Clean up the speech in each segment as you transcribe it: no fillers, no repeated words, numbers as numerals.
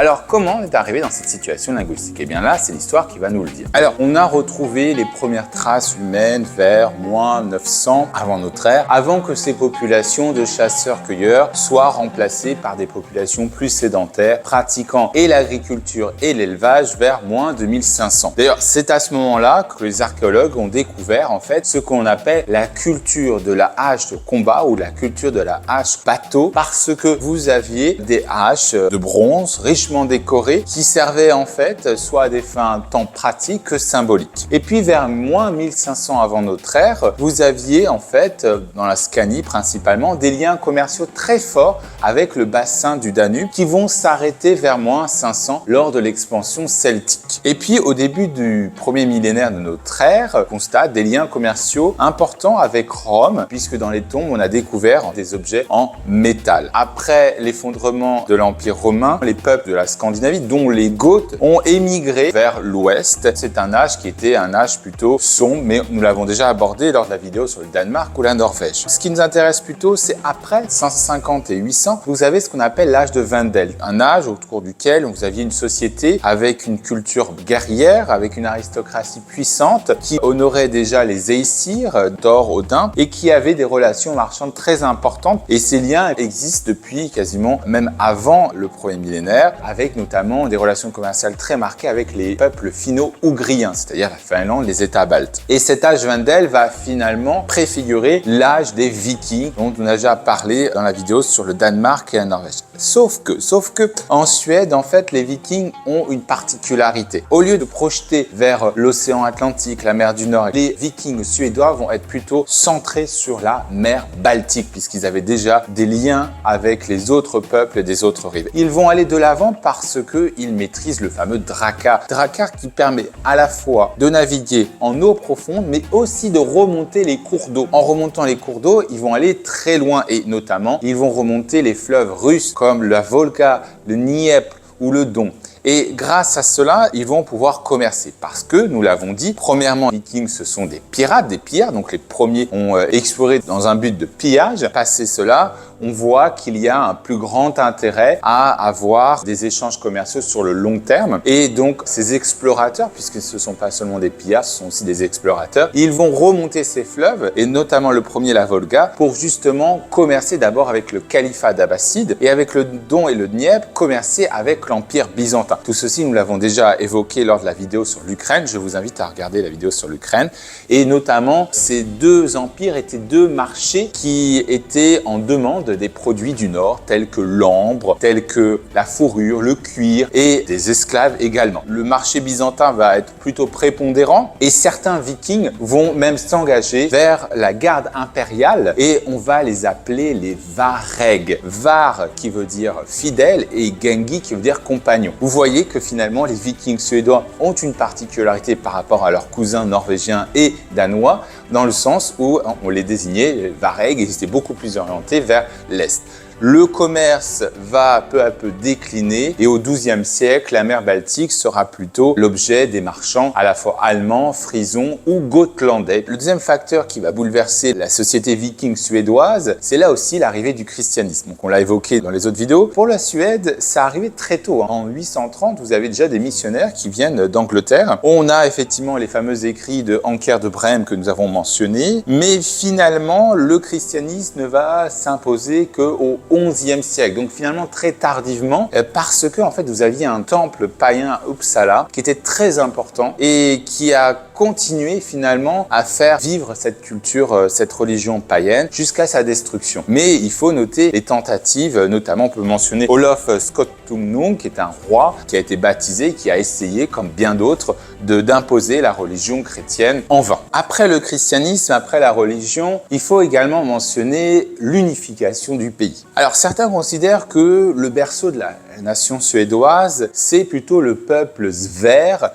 Alors, comment on est arrivé dans cette situation linguistique? Eh bien là, c'est l'histoire qui va nous le dire. Alors, on a retrouvé les premières traces humaines vers moins 900 avant notre ère, avant que ces populations de chasseurs-cueilleurs soient remplacées par des populations plus sédentaires, pratiquant et l'agriculture et l'élevage vers moins 2500. D'ailleurs, c'est à ce moment-là que les archéologues ont découvert en fait ce qu'on appelle la culture de la hache de combat ou la culture de la hache bateau, parce que vous aviez des haches de bronze richement décorées qui servaient en fait soit à des fins tant pratiques que symboliques. Et puis vers moins 1500 avant notre ère, vous aviez en fait dans la Scanie principalement des liens commerciaux très forts avec le bassin du Danube qui vont s'arrêter vers moins 500 lors de l'expansion celtique. Et puis au début du premier millénaire de notre ère, on constate des liens commerciaux importants avec Rome, puisque dans les tombes on a découvert des objets en métal. Après l'effondrement de l'Empire romain, les peuples de la Scandinavie, dont les Goths, ont émigré vers l'ouest. C'est un âge qui était un âge plutôt sombre, mais nous l'avons déjà abordé lors de la vidéo sur le Danemark ou la Norvège. Ce qui nous intéresse plutôt, c'est après 550 et 800, vous avez ce qu'on appelle l'âge de Wendel, un âge au cours duquel vous aviez une société avec une culture guerrière, avec une aristocratie puissante qui honorait déjà les Aesir, Thor, Odin, et qui avait des relations marchandes très importantes. Et ces liens existent depuis quasiment même avant le premier millénaire, avec notamment des relations commerciales très marquées avec les peuples finno-ougriens, c'est-à-dire la Finlande, les États baltes. Et cet âge Wendel va finalement préfigurer l'âge des Vikings, dont on a déjà parlé dans la vidéo sur le Danemark et la Norvège. Sauf que en Suède, en fait, les Vikings ont une particularité. Au lieu de projeter vers l'océan Atlantique, la mer du Nord, les Vikings suédois vont être plutôt centrés sur la mer Baltique, puisqu'ils avaient déjà des liens avec les autres peuples des autres rives. Ils vont aller de l'avant parce qu'ils maîtrisent le fameux Drakkar. Drakkar qui permet à la fois de naviguer en eau profonde, mais aussi de remonter les cours d'eau. En remontant les cours d'eau, ils vont aller très loin et notamment, ils vont remonter les fleuves russes comme la Volga, le Dniepr ou le Don. Et grâce à cela, ils vont pouvoir commercer parce que, nous l'avons dit, premièrement, les Vikings, ce sont des pirates, des pillards. Donc les premiers ont exploré dans un but de pillage. Passé cela, on voit qu'il y a un plus grand intérêt à avoir des échanges commerciaux sur le long terme. Et donc, ces explorateurs, puisque ce ne sont pas seulement des pillards, ce sont aussi des explorateurs, ils vont remonter ces fleuves, et notamment le premier, la Volga, pour justement commercer d'abord avec le califat d'Abbasside et avec le Don et le Dniepr, commercer avec l'Empire byzantin. Tout ceci, nous l'avons déjà évoqué lors de la vidéo sur l'Ukraine. Je vous invite à regarder la vidéo sur l'Ukraine. Et notamment, ces deux empires étaient deux marchés qui étaient en demande des produits du Nord, tels que l'ambre, tels que la fourrure, le cuir et des esclaves également. Le marché byzantin va être plutôt prépondérant et certains Vikings vont même s'engager vers la garde impériale et on va les appeler les Vareg. Var qui veut dire fidèle et Gengi qui veut dire compagnon. Vous voyez que finalement les Vikings suédois ont une particularité par rapport à leurs cousins norvégiens et danois dans le sens où on les désignait les Vareg et ils étaient beaucoup plus orientés vers l'Est. Le commerce va peu à peu décliner et au XIIe siècle, la mer Baltique sera plutôt l'objet des marchands à la fois allemands, frisons ou gotlandais. Le deuxième facteur qui va bouleverser la société viking suédoise, c'est là aussi l'arrivée du christianisme. Donc on l'a évoqué dans les autres vidéos. Pour la Suède, ça arrivait très tôt. En 830, vous avez déjà des missionnaires qui viennent d'Angleterre. On a effectivement les fameux écrits de Anker de Brême que nous avons mentionnés, mais finalement, le christianisme ne va s'imposer qu'au XIe siècle, donc finalement très tardivement, parce que en fait vous aviez un temple païen à Uppsala qui était très important et qui a continué finalement à faire vivre cette culture, cette religion païenne jusqu'à sa destruction. Mais il faut noter les tentatives, notamment on peut mentionner Olof Skotkonung qui est un roi qui a été baptisé, qui a essayé comme bien d'autres d'imposer la religion chrétienne en vain. Après le christianisme, après la religion, il faut également mentionner l'unification du pays. Alors certains considèrent que le berceau de la nation suédoise, c'est plutôt le peuple sver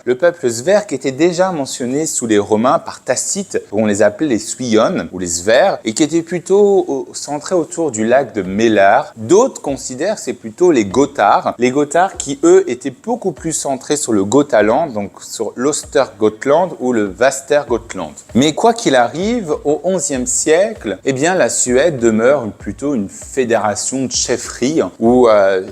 qui était déjà mentionné sous les Romains par Tacite, où on les appelait les Suiones ou les Svers, et qui était plutôt centré autour du lac de Mälar. D'autres considèrent que c'est plutôt les Gothards qui eux étaient beaucoup plus centrés sur le Gotaland, donc sur l'Östergötland ou le Västergötland. Mais quoi qu'il arrive, au XIe siècle, eh bien la Suède demeure plutôt une fédération de chefferies où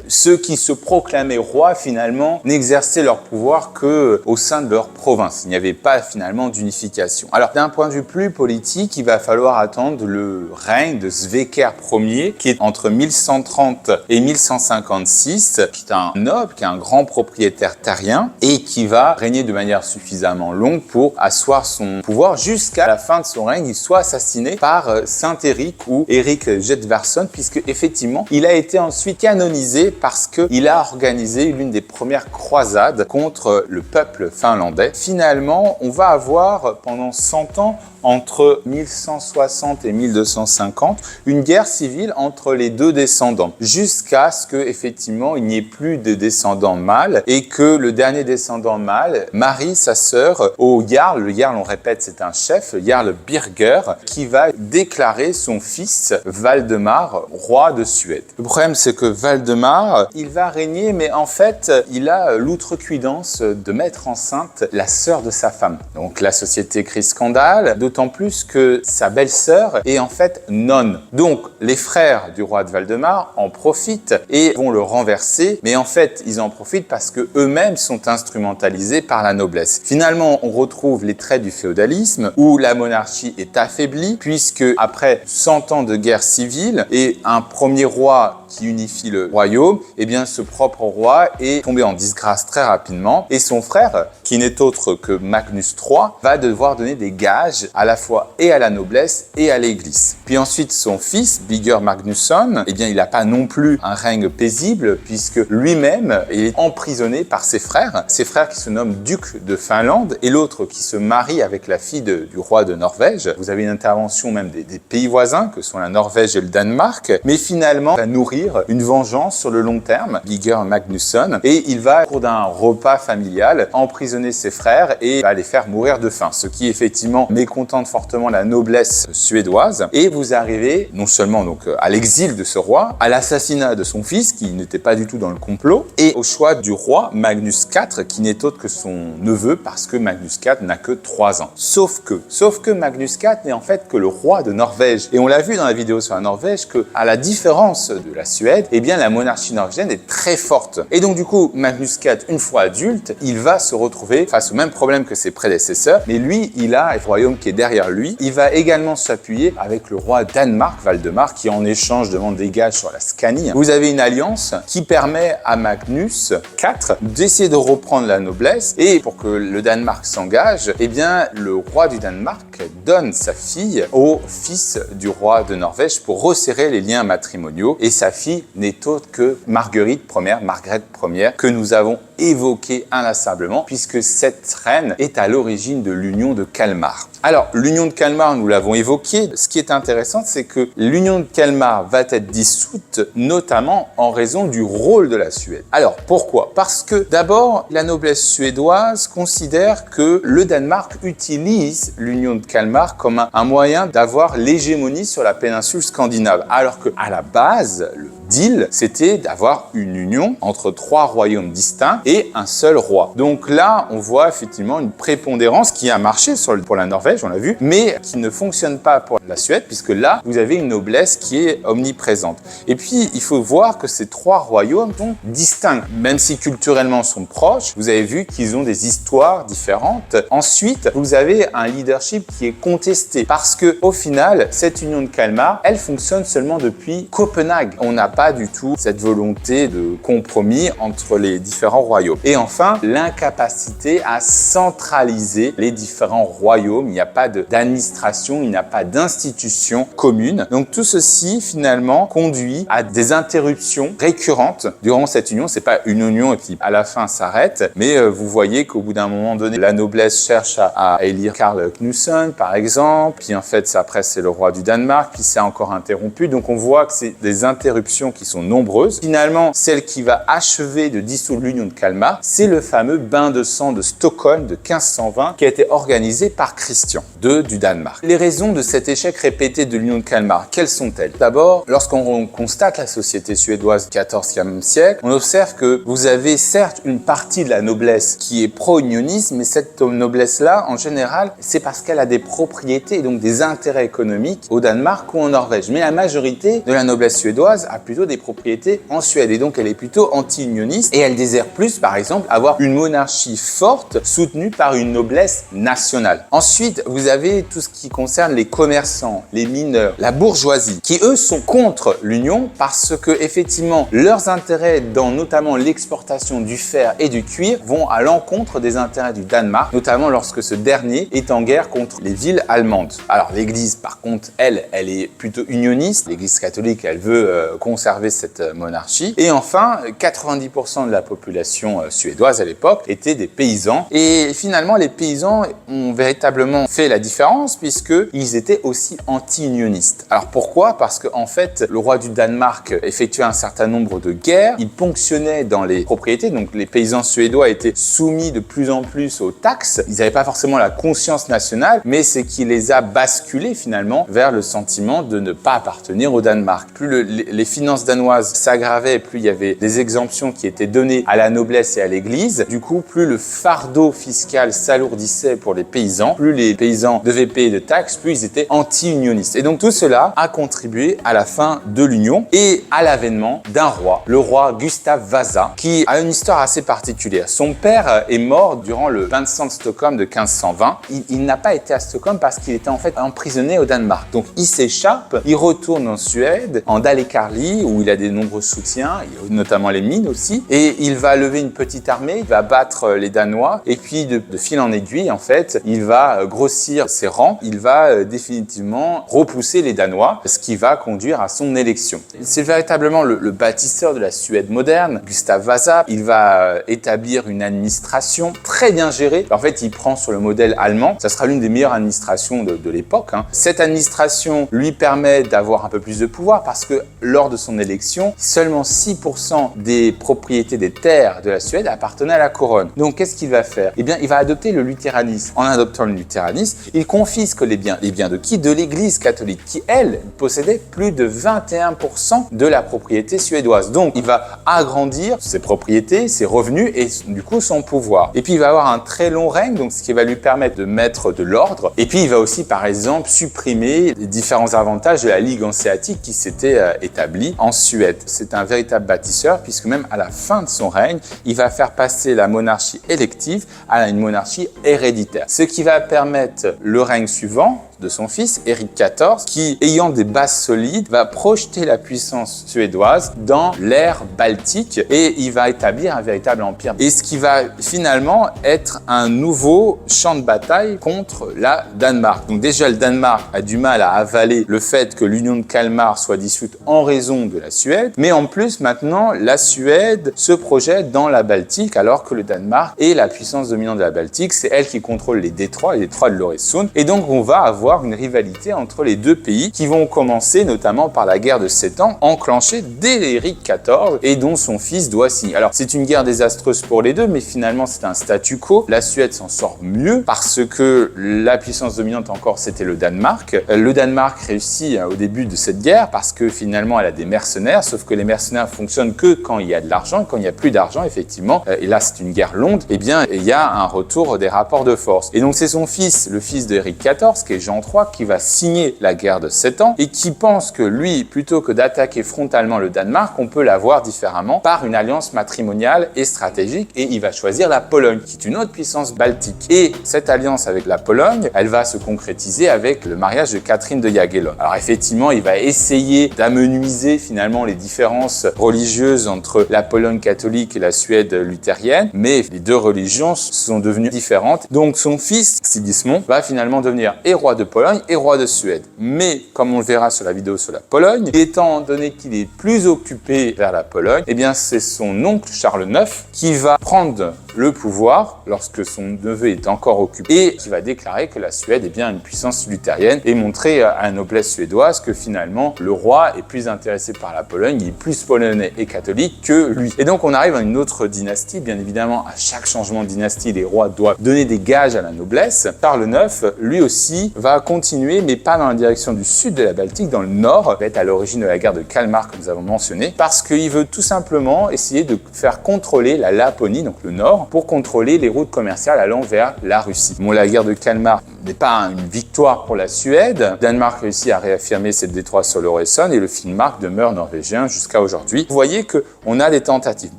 ceux qui se proclamaient rois finalement n'exerçaient leur pouvoir que au sein de leur province. Il n'y avait pas finalement d'unification. Alors d'un point de vue plus politique, il va falloir attendre le règne de Sweker Ier qui est entre 1130 et 1156, qui est un noble, qui est un grand propriétaire terrien et qui va régner de manière suffisamment longue pour asseoir son pouvoir jusqu'à la fin de son règne. Il soit assassiné par Saint Éric ou Éric Gedvarsson, puisque effectivement il a été ensuite canonisé parce qu'il a organisé l'une des premières croisades contre le peuple finlandais. Finalement, on va avoir pendant 100 ans, entre 1160 et 1250, une guerre civile entre les deux descendants, jusqu'à ce qu'effectivement il n'y ait plus de descendants mâles et que le dernier descendant mâle marie sa sœur au Jarl. Le Jarl, on répète, c'est un chef, le Jarl Birger, qui va déclarer son fils Valdemar roi de Suède. Le problème, c'est que Valdemar, il va régner, mais en fait, il a l'outrecuidance de mettre enceinte la sœur de sa femme. Donc la société crie scandale, d'autant plus que sa belle-sœur est en fait nonne. Donc les frères du roi de Valdemar en profitent et vont le renverser, mais en fait ils en profitent parce que eux-mêmes sont instrumentalisés par la noblesse. Finalement, on retrouve les traits du féodalisme où la monarchie est affaiblie puisque après 100 ans de guerre civile et un premier roi qui unifie le royaume, eh bien ce propre roi est tombé en disgrâce très rapidement et son frère, qui n'est autre que Magnus III, va devoir donner des gages à la fois et à la noblesse et à l'église. Puis ensuite son fils, Birger Magnusson, eh bien il n'a pas non plus un règne paisible puisque lui-même est emprisonné par ses frères qui se nomment ducs de Finlande et l'autre qui se marie avec la fille du roi de Norvège. Vous avez une intervention même des pays voisins que sont la Norvège et le Danemark, mais finalement va nourrir une vengeance sur le long terme, Birger Magnusson, et il va, au cours d'un repas familial, emprisonner ses frères et va les faire mourir de faim, ce qui effectivement mécontente fortement la noblesse suédoise. Et vous arrivez non seulement donc à l'exil de ce roi, à l'assassinat de son fils, qui n'était pas du tout dans le complot, et au choix du roi Magnus IV, qui n'est autre que son neveu, parce que Magnus IV n'a que 3 ans. Sauf que Magnus IV n'est en fait que le roi de Norvège. Et on l'a vu dans la vidéo sur la Norvège, que à la différence de la Suède, eh bien la monarchie norvégienne est très forte. Et donc du coup, Magnus IV, une fois adulte, il va se retrouver face au même problème que ses prédécesseurs, mais lui, il a un royaume qui est derrière lui. Il va également s'appuyer avec le roi Danemark, Valdemar, qui en échange demande des gages sur la Scanie. Vous avez une alliance qui permet à Magnus IV d'essayer de reprendre la noblesse, et pour que le Danemark s'engage, eh bien le roi du Danemark donne sa fille au fils du roi de Norvège pour resserrer les liens matrimoniaux, et sa fille n'est autre que Marguerite Ier, que nous avons évoquée inlassablement, puisque cette reine est à l'origine de l'union de Kalmar. Alors, l'union de Kalmar, nous l'avons évoqué. Ce qui est intéressant, c'est que l'union de Kalmar va être dissoute, notamment en raison du rôle de la Suède. Alors, pourquoi? Parce que, d'abord, la noblesse suédoise considère que le Danemark utilise l'union de Kalmar comme un moyen d'avoir l'hégémonie sur la péninsule scandinave, alors que, à la base, le deal, c'était d'avoir une union entre 3 royaumes distincts et un seul roi. Donc là, on voit effectivement une prépondérance qui a marché pour la Norvège, on l'a vu, mais qui ne fonctionne pas pour la Suède, puisque là, vous avez une noblesse qui est omniprésente. Et puis, il faut voir que ces 3 royaumes sont distincts, même si culturellement sont proches. Vous avez vu qu'ils ont des histoires différentes. Ensuite, vous avez un leadership qui est contesté, parce que au final, cette union de Kalmar, elle fonctionne seulement depuis Copenhague. On n'a pas du tout cette volonté de compromis entre les différents royaumes. Et enfin, l'incapacité à centraliser les différents royaumes. Il n'y a pas d'administration, il n'y a pas d'institution commune. Donc tout ceci, finalement, conduit à des interruptions récurrentes durant cette union. C'est pas une union et puis à la fin s'arrête, mais vous voyez qu'au bout d'un moment donné, la noblesse cherche à élire Karl Knudsen, par exemple, puis en fait, après, c'est le roi du Danemark, puis c'est encore interrompu. Donc on voit que c'est des interruptions qui sont nombreuses. Finalement, celle qui va achever de dissoudre l'union de Kalmar, c'est le fameux bain de sang de Stockholm de 1520 qui a été organisé par Christian II du Danemark. Les raisons de cet échec répété de l'union de Kalmar, quelles sont-elles? D'abord, lorsqu'on constate la société suédoise du XIVe siècle, on observe que vous avez certes une partie de la noblesse qui est pro-unioniste, mais cette noblesse-là, en général, c'est parce qu'elle a des propriétés et donc des intérêts économiques au Danemark ou en Norvège. Mais la majorité de la noblesse suédoise a plutôt plutôt des propriétés en Suède. Et donc, elle est plutôt anti-unioniste et elle désire plus, par exemple, avoir une monarchie forte soutenue par une noblesse nationale. Ensuite, vous avez tout ce qui concerne les commerçants, les mineurs, la bourgeoisie, qui eux sont contre l'Union parce que effectivement leurs intérêts dans notamment l'exportation du fer et du cuir vont à l'encontre des intérêts du Danemark, notamment lorsque ce dernier est en guerre contre les villes allemandes. Alors l'Église, par contre, elle est plutôt unioniste. L'Église catholique, elle veut conserver cette monarchie. Et enfin, 90% de la population suédoise à l'époque étaient des paysans. Et finalement, les paysans ont véritablement fait la différence puisqu'ils étaient aussi anti-unionistes. Alors pourquoi? Parce qu'en fait, le roi du Danemark effectuait un certain nombre de guerres. Il ponctionnait dans les propriétés. Donc les paysans suédois étaient soumis de plus en plus aux taxes. Ils n'avaient pas forcément la conscience nationale, mais c'est qui les a basculés finalement vers le sentiment de ne pas appartenir au Danemark. Plus les finances danoises s'aggravaient, plus il y avait des exemptions qui étaient données à la noblesse et à l'Église. Du coup, plus le fardeau fiscal s'alourdissait pour les paysans, plus les paysans devaient payer de taxes, plus ils étaient anti-unionistes. Et donc tout cela a contribué à la fin de l'Union et à l'avènement d'un roi, le roi Gustav Vasa, qui a une histoire assez particulière. Son père est mort durant le bain de sang de Stockholm de 1520. Il n'a pas été à Stockholm parce qu'il était en fait emprisonné au Danemark. Donc il s'échappe, il retourne en Suède, en Dalecarlie, où il a des nombreux soutiens, notamment les mines aussi, et il va lever une petite armée, il va battre les Danois, et puis de fil en aiguille, en fait, il va grossir ses rangs, il va définitivement repousser les Danois, ce qui va conduire à son élection. C'est véritablement le bâtisseur de la Suède moderne, Gustav Vasa. Il va établir une administration très bien gérée. En fait, il prend sur le modèle allemand, ça sera l'une des meilleures administrations de l'époque. Cette administration lui permet d'avoir un peu plus de pouvoir parce que lors de son élection, seulement 6% des propriétés des terres de la Suède appartenaient à la couronne. Donc, qu'est-ce qu'il va faire? Eh bien, il va adopter le luthéranisme. En adoptant le luthéranisme, il confisque les biens. Les biens de qui? De l'Église catholique, qui, elle, possédait plus de 21% de la propriété suédoise. Donc, il va agrandir ses propriétés, ses revenus et du coup son pouvoir. Et puis, il va avoir un très long règne, donc ce qui va lui permettre de mettre de l'ordre. Et puis, il va aussi, par exemple, supprimer les différents avantages de la Ligue hanséatique qui s'était établie en Suède. C'est un véritable bâtisseur puisque même à la fin de son règne, il va faire passer la monarchie élective à une monarchie héréditaire. Ce qui va permettre le règne suivant de son fils, Éric XIV, qui, ayant des bases solides, va projeter la puissance suédoise dans l'ère baltique et il va établir un véritable empire. Et ce qui va finalement être un nouveau champ de bataille contre la Danemark. Donc déjà, le Danemark a du mal à avaler le fait que l'Union de Kalmar soit dissoute en raison de la Suède, mais en plus, maintenant, la Suède se projette dans la Baltique alors que le Danemark est la puissance dominante de la Baltique. C'est elle qui contrôle les détroits de l'Øresund. Et donc, on va avoir une rivalité entre les deux pays qui vont commencer notamment par la guerre de 7 ans, enclenchée dès Éric XIV et dont son fils doit signer. Alors c'est une guerre désastreuse pour les deux, mais finalement c'est un statu quo. La Suède s'en sort mieux parce que la puissance dominante encore c'était le Danemark. Le Danemark réussit au début de cette guerre parce que finalement elle a des mercenaires, sauf que les mercenaires fonctionnent que quand il y a de l'argent, quand il n'y a plus d'argent effectivement, et là c'est une guerre longue, eh bien il y a un retour des rapports de force. Et donc c'est son fils, le fils d'Éric XIV, qui est Jean III, qui va signer la guerre de 7 ans et qui pense que lui, plutôt que d'attaquer frontalement le Danemark, on peut l'avoir différemment par une alliance matrimoniale et stratégique et il va choisir la Pologne, qui est une autre puissance baltique. Et cette alliance avec la Pologne, elle va se concrétiser avec le mariage de Catherine de Jagellon. Alors effectivement, il va essayer d'amenuiser finalement les différences religieuses entre la Pologne catholique et la Suède luthérienne, mais les deux religions sont devenues différentes. Donc son fils, Sigismond, va finalement devenir et roi de Pologne et roi de Suède. Mais, comme on le verra sur la vidéo sur la Pologne, étant donné qu'il est plus occupé vers la Pologne, eh bien c'est son oncle Charles IX qui va prendre le pouvoir lorsque son neveu est encore occupé et qui va déclarer que la Suède est bien une puissance luthérienne et montrer à la noblesse suédoise que finalement le roi est plus intéressé par la Pologne, il est plus polonais et catholique que lui. Et donc on arrive à une autre dynastie. Bien évidemment, à chaque changement de dynastie, les rois doivent donner des gages à la noblesse. Charles IX, lui aussi, va continuer, mais pas dans la direction du sud de la Baltique, dans le nord, va être à l'origine de la guerre de Kalmar, comme nous avons mentionné, parce qu'il veut tout simplement essayer de faire contrôler la Laponie, donc le nord, pour contrôler les routes commerciales allant vers la Russie. Bon, la guerre de Kalmar, n'est pas une victoire pour la Suède. Danemark réussit à réaffirmer ses détroits sur l'Øresund et le Finnmark demeure norvégien jusqu'à aujourd'hui. Vous voyez qu'on a des tentatives.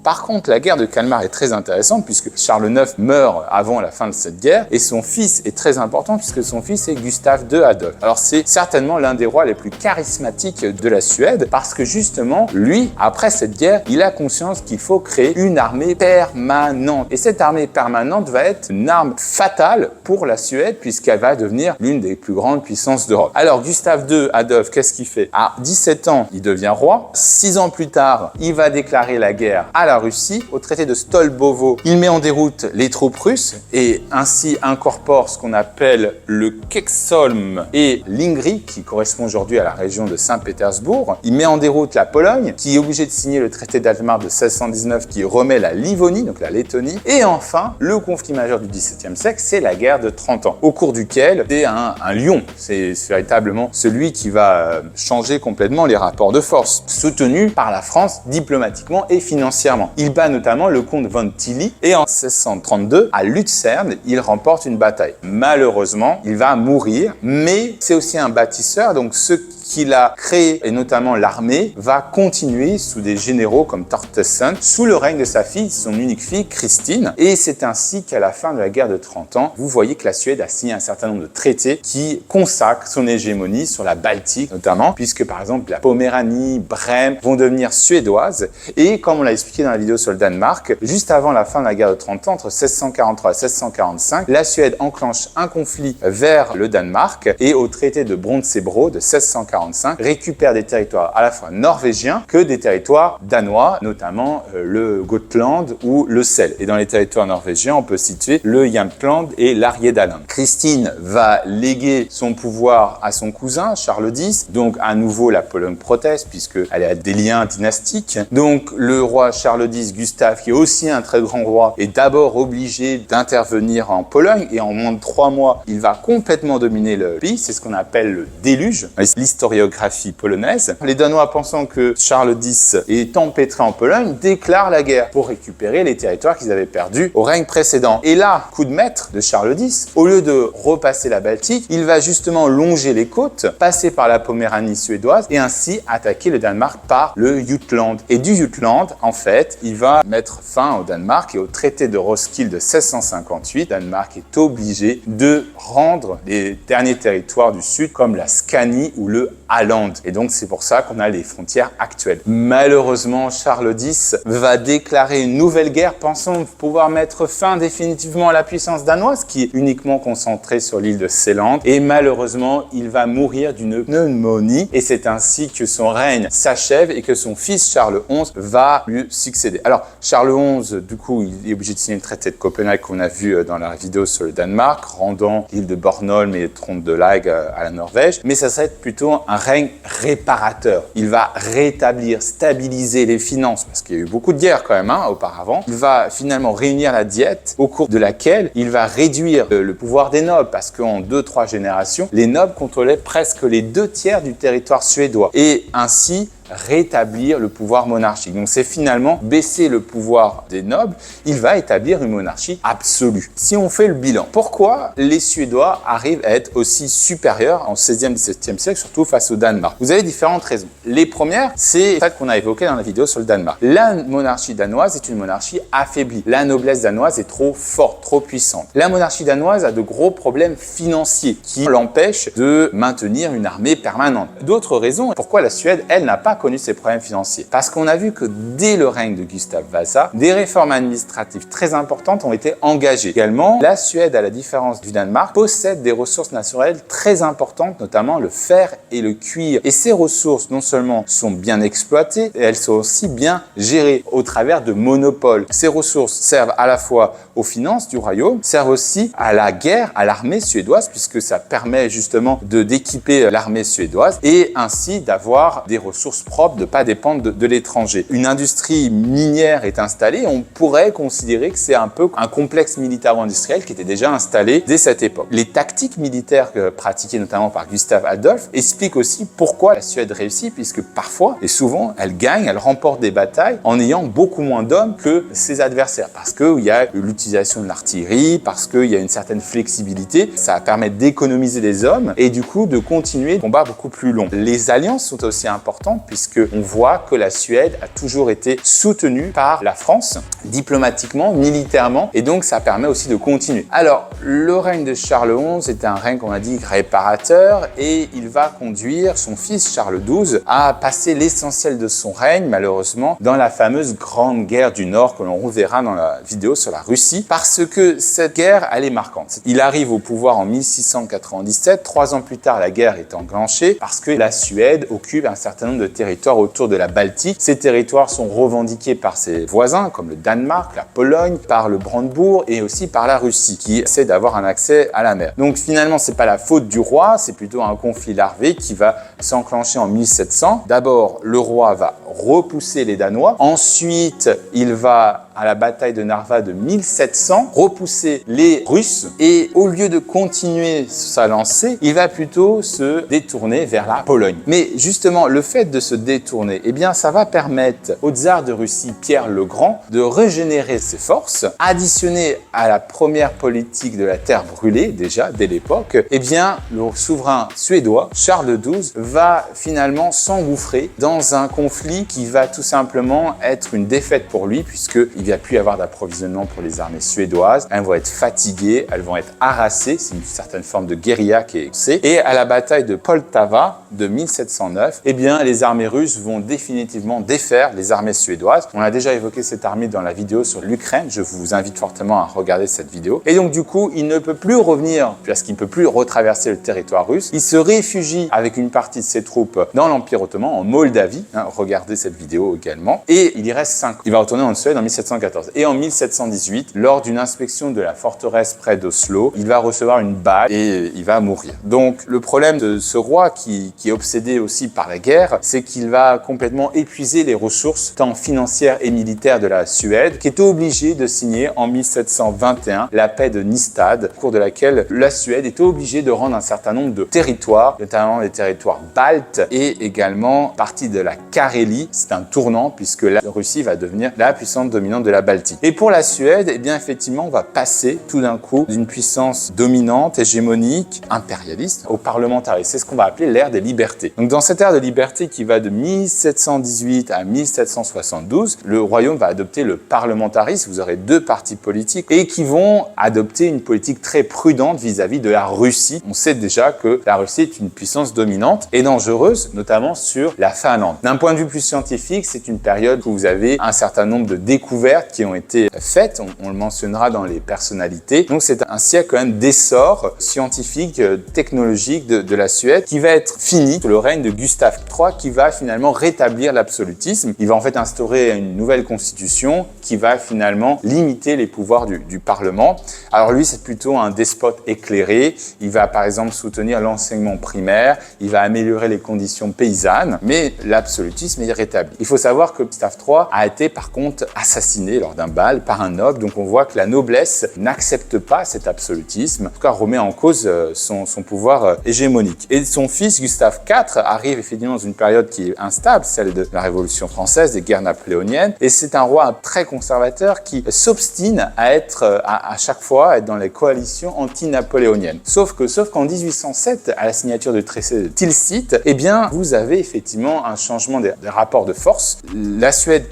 Par contre, la guerre de Kalmar est très intéressante puisque Charles IX meurt avant la fin de cette guerre et son fils est très important puisque son fils est Gustave II Adolphe. Alors c'est certainement l'un des rois les plus charismatiques de la Suède parce que justement, lui, après cette guerre, il a conscience qu'il faut créer une armée permanente. Et cette armée permanente va être une arme fatale pour la Suède puisqu'elle va devenir l'une des plus grandes puissances d'Europe. Alors Gustave II Adolphe, qu'est-ce qu'il fait? À 17 ans, il devient roi. 6 ans plus tard, il va déclarer la guerre à la Russie. Au traité de Stolbovo, il met en déroute les troupes russes et ainsi incorpore ce qu'on appelle le Kexholm et l'Ingrie, qui correspond aujourd'hui à la région de Saint-Pétersbourg. Il met en déroute la Pologne, qui est obligée de signer le traité d'Almar de 1619, qui remet la Livonie, donc la Lettonie. Et enfin, le conflit majeur du XVIIe siècle, c'est la guerre de 30 ans, au cours duquel c'est un lion. C'est véritablement celui qui va changer complètement les rapports de force, soutenu par la France diplomatiquement et financièrement. Il bat notamment le comte von Tilly et en 1632, à Lucerne, il remporte une bataille. Malheureusement, il va mourir, mais c'est aussi un bâtisseur, donc ce qu'il a créé, et notamment l'armée, va continuer sous des généraux comme Torstensson, sous le règne de sa fille, son unique fille, Christine. Et c'est ainsi qu'à la fin de la guerre de 30 ans, vous voyez que la Suède a signé un certain nombre de traités qui consacrent son hégémonie sur la Baltique, notamment, puisque par exemple la Poméranie, Brême vont devenir suédoises. Et comme on l'a expliqué dans la vidéo sur le Danemark, juste avant la fin de la guerre de 30 ans, entre 1643 et 1645, la Suède enclenche un conflit vers le Danemark et au traité de Brondtsebro de 1645, récupère des territoires à la fois norvégiens que des territoires danois, notamment le Gotland ou le Sel. Et dans les territoires norvégiens, on peut situer le Jämtland et l'Härjedalen. Christine va léguer son pouvoir à son cousin, Charles X. Donc, à nouveau, la Pologne proteste puisqu'elle a des liens dynastiques. Donc, le roi Charles X, Gustave, qui est aussi un très grand roi, est d'abord obligé d'intervenir en Pologne et en moins de 3 mois, il va complètement dominer le pays. C'est ce qu'on appelle le déluge. L'historiographie polonaise. Les Danois, pensant que Charles X est empêtré en Pologne, déclarent la guerre pour récupérer les territoires qu'ils avaient perdus au règne précédent. Et là, coup de maître de Charles X, au lieu de repasser la Baltique, il va justement longer les côtes, passer par la Poméranie suédoise et ainsi attaquer le Danemark par le Jutland. Et du Jutland, en fait, il va mettre fin au Danemark et au traité de Roskilde de 1658, Danemark est obligé de rendre les derniers territoires du sud comme la Scanie ou le Halland. Et donc, c'est pour ça qu'on a les frontières actuelles. Malheureusement, Charles X va déclarer une nouvelle guerre, pensant pouvoir mettre fin définitivement à la puissance danoise, qui est uniquement concentrée sur l'île de Seeland. Et malheureusement, il va mourir d'une pneumonie. Et c'est ainsi que son règne s'achève et que son fils Charles XI va lui succéder. Alors, Charles XI, du coup, il est obligé de signer le traité de Copenhague qu'on a vu dans la vidéo sur le Danemark, rendant l'île de Bornholm et Trøndelag à la Norvège. Mais ça serait plutôt un règne réparateur. Il va rétablir, stabiliser les finances, parce qu'il y a eu beaucoup de guerres quand même auparavant. Il va finalement réunir la Diète, au cours de laquelle il va réduire le pouvoir des nobles, parce qu'en 2-3 générations, les nobles contrôlaient presque les 2/3 du territoire suédois. Et ainsi, rétablir le pouvoir monarchique. Donc c'est finalement baisser le pouvoir des nobles, il va établir une monarchie absolue. Si on fait le bilan, pourquoi les Suédois arrivent à être aussi supérieurs en 16e, 17e siècle, surtout face au Danemark? Vous avez différentes raisons. Les premières, c'est celle qu'on a évoquée dans la vidéo sur le Danemark. La monarchie danoise est une monarchie affaiblie. La noblesse danoise est trop forte, trop puissante. La monarchie danoise a de gros problèmes financiers qui l'empêchent de maintenir une armée permanente. D'autres raisons, pourquoi la Suède, elle, n'a pas connu ces problèmes financiers. Parce qu'on a vu que dès le règne de Gustav Vasa, des réformes administratives très importantes ont été engagées. Également, la Suède, à la différence du Danemark, possède des ressources naturelles très importantes, notamment le fer et le cuir. Et ces ressources, non seulement sont bien exploitées, elles sont aussi bien gérées au travers de monopoles. Ces ressources servent à la fois aux finances du royaume, servent aussi à la guerre, à l'armée suédoise, puisque ça permet justement d'équiper l'armée suédoise et ainsi d'avoir des ressources propre, de ne pas dépendre de l'étranger. Une industrie minière est installée, on pourrait considérer que c'est un peu un complexe militaro-industriel qui était déjà installé dès cette époque. Les tactiques militaires pratiquées notamment par Gustave Adolphe expliquent aussi pourquoi la Suède réussit, puisque parfois et souvent elle gagne, elle remporte des batailles en ayant beaucoup moins d'hommes que ses adversaires, parce qu'il y a l'utilisation de l'artillerie, parce qu'il y a une certaine flexibilité, ça permet d'économiser des hommes et du coup de continuer des combats beaucoup plus longs. Les alliances sont aussi importantes puisque on voit que la Suède a toujours été soutenue par la France, diplomatiquement, militairement, et donc ça permet aussi de continuer. Alors, le règne de Charles XI est un règne, qu'on a dit, réparateur, et il va conduire son fils Charles XII à passer l'essentiel de son règne, malheureusement, dans la fameuse Grande Guerre du Nord que l'on reverra dans la vidéo sur la Russie, parce que cette guerre, elle est marquante. Il arrive au pouvoir en 1697, 3 ans plus tard, la guerre est enclenchée, parce que la Suède occupe un certain nombre de territoires autour de la Baltique. Ces territoires sont revendiqués par ses voisins, comme le Danemark, la Pologne, par le Brandebourg et aussi par la Russie, qui essaie d'avoir un accès à la mer. Donc finalement, c'est pas la faute du roi, c'est plutôt un conflit larvé qui va s'enclencher en 1700. D'abord, le roi va repousser les Danois. Ensuite, il va, à la bataille de Narva de 1700, repousser les Russes. Et au lieu de continuer sa lancée, il va plutôt se détourner vers la Pologne. Mais justement, le fait de se détourner, eh bien, ça va permettre au tsar de Russie, Pierre le Grand, de régénérer ses forces, additionné à la première politique de la terre brûlée, déjà, dès l'époque, eh bien, le souverain suédois, Charles XII, va finalement s'engouffrer dans un conflit qui va tout simplement être une défaite pour lui, puisqu'il n'y va plus y avoir d'approvisionnement pour les armées suédoises. Elles vont être fatiguées, elles vont être harassées, c'est une certaine forme de guérilla qui est lancée. Et à la bataille de Poltava de 1709, eh bien, les armées russes vont définitivement défaire les armées suédoises. On a déjà évoqué cette armée dans la vidéo sur l'Ukraine, je vous invite fortement à regarder cette vidéo. Et donc du coup, il ne peut plus revenir, puisqu'il ne peut plus retraverser le territoire russe. Il se réfugie avec une partie de ses troupes dans l'Empire ottoman, en Moldavie. Regardez cette vidéo également. Et il y reste 5 ans. Il va retourner en Suède en 1714. Et en 1718, lors d'une inspection de la forteresse près d'Oslo, il va recevoir une balle et il va mourir. Donc le problème de ce roi qui est obsédé aussi par la guerre, c'est qu'il va complètement épuiser les ressources tant financières et militaires de la Suède, qui est obligé de signer en 1721 la paix de Nystad, au cours de laquelle la Suède est obligée de rendre un certain nombre de territoires, notamment les territoires baltes et également partie de la Carélie. C'est un tournant puisque la Russie va devenir la puissance dominante de la Baltique. Et pour la Suède, eh bien effectivement, on va passer tout d'un coup d'une puissance dominante, hégémonique, impérialiste, au parlementarisme. C'est ce qu'on va appeler l'ère des libertés. Donc dans cette ère de liberté qui va de 1718 à 1772, le royaume va adopter le parlementarisme. Vous aurez 2 partis politiques et qui vont adopter une politique très prudente vis-à-vis de la Russie. On sait déjà que la Russie est une puissance dominante et dangereuse, notamment sur la Finlande. D'un point de vue plus scientifique, c'est une période où vous avez un certain nombre de découvertes qui ont été faites, on le mentionnera dans les personnalités. Donc c'est un siècle quand même d'essor scientifique, technologique de la Suède qui va être fini sous le règne de Gustave III qui va finalement rétablir l'absolutisme. Il va en fait instaurer une nouvelle constitution qui va finalement limiter les pouvoirs du Parlement. Alors lui, c'est plutôt un despote éclairé. Il va par exemple soutenir l'enseignement primaire, il va améliorer les conditions paysannes, mais l'absolutisme est rétabli. Il faut savoir que Gustave III a été par contre assassiné lors d'un bal par un noble, donc on voit que la noblesse n'accepte pas cet absolutisme, en tout cas remet en cause son pouvoir hégémonique. Et son fils Gustave IV arrive effectivement dans une période qui est instable, celle de la Révolution française, des guerres napoléoniennes, et c'est un roi très conservateur qui s'obstine à être à chaque fois être dans les coalitions anti-napoléoniennes. Sauf qu'en 1807, à la signature du traité de Tilsit, eh bien, vous avez effectivement un changement des rapports de force. La Suède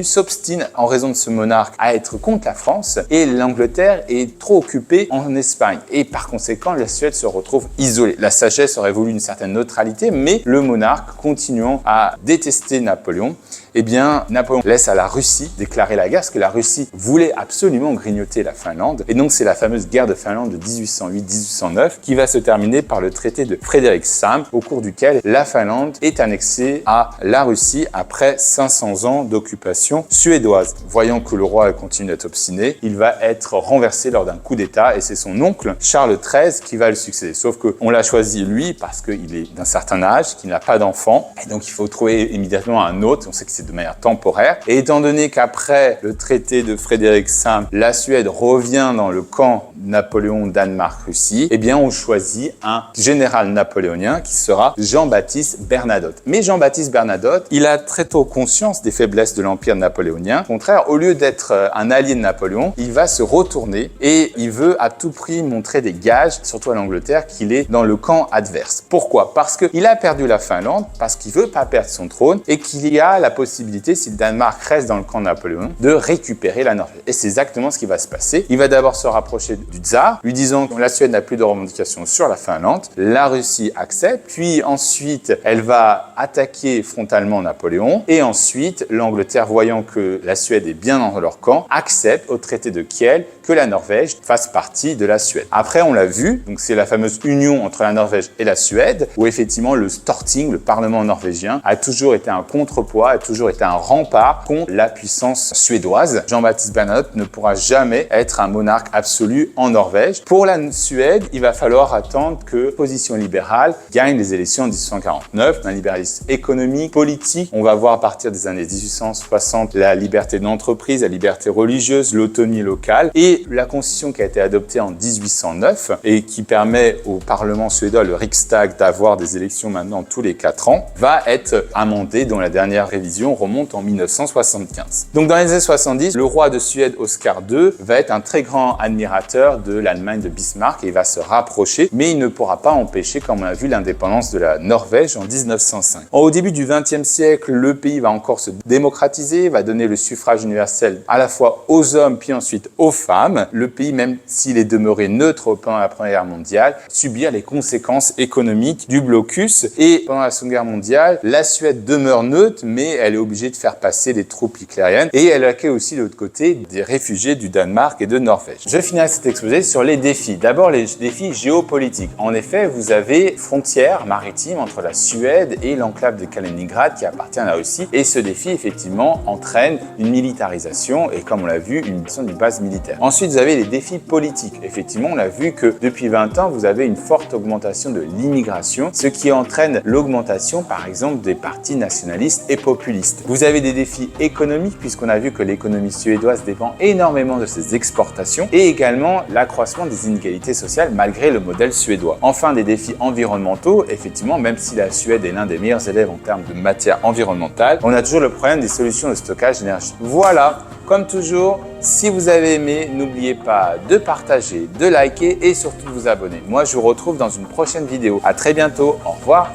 s'obstine en raison de ce monarque à être contre la France et l'Angleterre est trop occupée en Espagne. Et par conséquent, la Suède se retrouve isolée. La sagesse aurait voulu une certaine neutralité, mais le monarque continuant à détester Napoléon, eh bien, Napoléon laisse à la Russie déclarer la guerre parce que la Russie voulait absolument grignoter la Finlande. Et donc, c'est la fameuse guerre de Finlande de 1808-1809 qui va se terminer par le traité de Frederikshamn, au cours duquel la Finlande est annexée à la Russie après 500 ans d'occupation suédoise. Voyant que le roi continue d'être obstiné, il va être renversé lors d'un coup d'État et c'est son oncle, Charles XIII, qui va le succéder. Sauf qu'on l'a choisi lui parce qu'il est d'un certain âge, qu'il n'a pas d'enfant et donc il faut trouver immédiatement un autre. On sait que c'est de manière temporaire. Et étant donné qu'après le traité de Frederikshamn, la Suède revient dans le camp Napoléon, Danemark, Russie, eh bien on choisit un général napoléonien qui sera Jean-Baptiste Bernadotte. Mais Jean-Baptiste Bernadotte, il a très tôt conscience des faiblesses de l'Empire napoléonien. Au contraire, au lieu d'être un allié de Napoléon, il va se retourner et il veut à tout prix montrer des gages, surtout à l'Angleterre, qu'il est dans le camp adverse. Pourquoi? Parce qu'il a perdu la Finlande, parce qu'il veut pas perdre son trône et qu'il y a la possibilité, si le Danemark reste dans le camp Napoléon, de récupérer la Norvège. Et c'est exactement ce qui va se passer. Il va d'abord se rapprocher du tsar, lui disant que la Suède n'a plus de revendications sur la Finlande. La Russie accepte, puis ensuite elle va attaquer frontalement Napoléon et ensuite l'Angleterre, voyant que la Suède est bien dans leur camp, accepte au traité de Kiel que la Norvège fasse partie de la Suède. Après, on l'a vu, donc c'est la fameuse union entre la Norvège et la Suède, où effectivement le Storting, le Parlement norvégien, a toujours été un contrepoids, a toujours été un rempart contre la puissance suédoise. Jean-Baptiste Bernadotte ne pourra jamais être un monarque absolu en Norvège. Pour la Suède, il va falloir attendre que l'opposition libérale gagne les élections en 1849, un libéralisme économique, politique. On va voir à partir des années 1860 la liberté d'entreprise, la liberté religieuse, l'autonomie locale et la constitution qui a été adoptée en 1809 et qui permet au Parlement suédois, le Riksdag, d'avoir des élections maintenant tous les 4 ans, va être amendée, dont la dernière révision remonte en 1975. Donc dans les années 70, le roi de Suède, Oscar II, va être un très grand admirateur de l'Allemagne de Bismarck et il va se rapprocher, mais il ne pourra pas empêcher, comme on a vu, l'indépendance de la Norvège en 1905. Au début du XXe siècle, le pays va encore se démocratiser, va donner le suffrage universel à la fois aux hommes puis ensuite aux femmes. Le pays, même s'il est demeuré neutre pendant la Première Guerre mondiale, subir les conséquences économiques du blocus. Et pendant la Seconde Guerre mondiale, la Suède demeure neutre, mais elle est obligée de faire passer des troupes hitlériennes et elle accueille aussi de l'autre côté des réfugiés du Danemark et de Norvège. Je finirai cet exposé sur les défis. D'abord, les défis géopolitiques. En effet, vous avez frontière maritime entre la Suède et l'enclave de Kaliningrad qui appartient à la Russie. Et ce défi, effectivement, entraîne une militarisation et, comme on l'a vu, une mission d'une base militaire. Ensuite, vous avez les défis politiques. Effectivement, on a vu que depuis 20 ans, vous avez une forte augmentation de l'immigration, ce qui entraîne l'augmentation, par exemple, des partis nationalistes et populistes. Vous avez des défis économiques, puisqu'on a vu que l'économie suédoise dépend énormément de ses exportations, et également l'accroissement des inégalités sociales malgré le modèle suédois. Enfin, des défis environnementaux. Effectivement, même si la Suède est l'un des meilleurs élèves en termes de matière environnementale, on a toujours le problème des solutions de stockage d'énergie. Voilà, comme toujours, si vous avez aimé, n'oubliez pas de partager, de liker et surtout de vous abonner. Moi, je vous retrouve dans une prochaine vidéo. À très bientôt. Au revoir.